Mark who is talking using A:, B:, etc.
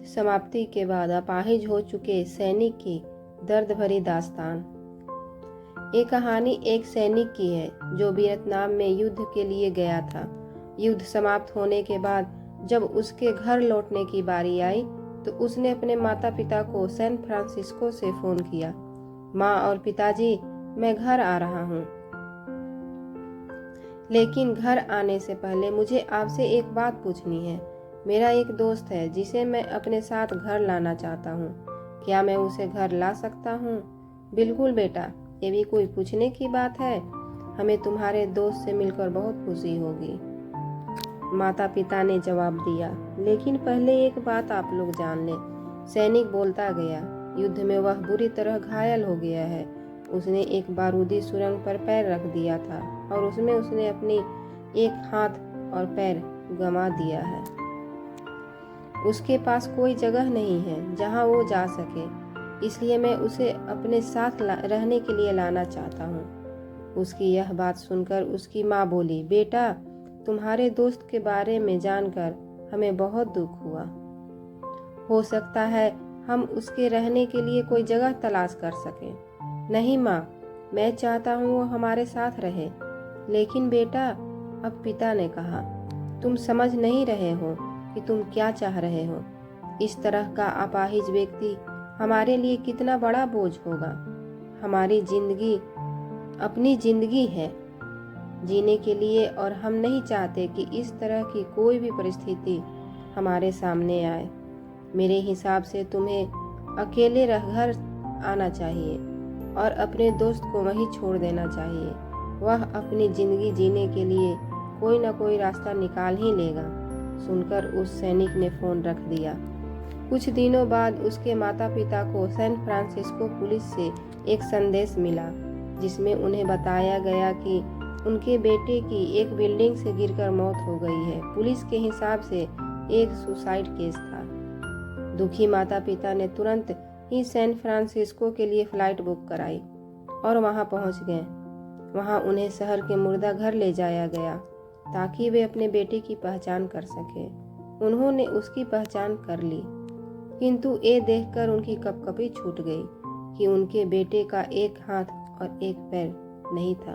A: समाप्ति के बाद अपाहिज हो चुके सैनिक की दर्द भरी दास्तान। ये कहानी एक सैनिक की है जो वियतनाम में युद्ध के लिए गया था। युद्ध समाप्त होने के बाद जब उसके घर लौटने की बारी आई तो उसने अपने माता पिता को सैन फ्रांसिस्को से फोन किया। माँ और पिताजी, मैं घर आ रहा हूँ, लेकिन घर आने से पहले मुझे आपसे एक बात पूछनी है। मेरा एक दोस्त है जिसे मैं अपने साथ घर लाना चाहता हूँ। क्या मैं उसे घर ला सकता हूँ? बिल्कुल बेटा, ये भी कोई पूछने की बात है। हमें तुम्हारे दोस्त से मिलकर बहुत खुशी होगी, माता पिता ने जवाब दिया। लेकिन पहले एक बात आप लोग जान लें, सैनिक बोलता गया। युद्ध में वह बुरी तरह घायल हो गया है। उसने एक बारूदी सुरंग पर पैर रख दिया था और उसमें उसने अपनी एक हाथ और पैर गंवा दिया है। उसके पास कोई जगह नहीं है जहां वो जा सके, इसलिए मैं उसे अपने साथ रहने के लिए लाना चाहता हूँ। उसकी यह बात सुनकर उसकी माँ बोली, बेटा, तुम्हारे दोस्त के बारे में जानकर हमें बहुत दुख हुआ। हो सकता है हम उसके रहने के लिए कोई जगह तलाश कर सकें। नहीं माँ, मैं चाहता हूँ वो हमारे साथ रहे। लेकिन बेटा, अब पिता ने कहा, तुम समझ नहीं रहे हो कि तुम क्या चाह रहे हो। इस तरह का अपाहिज व्यक्ति हमारे लिए कितना बड़ा बोझ होगा। हमारी जिंदगी अपनी जिंदगी है जीने के लिए, और हम नहीं चाहते कि इस तरह की कोई भी परिस्थिति हमारे सामने आए। मेरे हिसाब से तुम्हें अकेले घर आना चाहिए और अपने दोस्त को वहीं छोड़ देना चाहिए। वह अपनी जिंदगी जीने के लिए कोई ना कोई रास्ता निकाल ही लेगा। सुनकर उस सैनिक ने फोन रख दिया। कुछ दिनों बाद उसके माता पिता को सैन फ्रांसिस्को पुलिस से एक संदेश मिला जिसमें उन्हें बताया गया कि उनके बेटे की एक बिल्डिंग से गिरकर मौत हो गई है। पुलिस के हिसाब से एक सुसाइड केस था। दुखी माता पिता ने तुरंत ही सैन फ्रांसिस्को के लिए फ्लाइट बुक कराई और वहां पहुंच गए। वहां उन्हें शहर के मुर्दा घर ले जाया गया ताकि वे अपने बेटे की पहचान कर सकें। उन्होंने उसकी पहचान कर ली, किंतु ये देखकर उनकी कपकपी छूट गई कि उनके बेटे का एक हाथ और एक पैर नहीं था।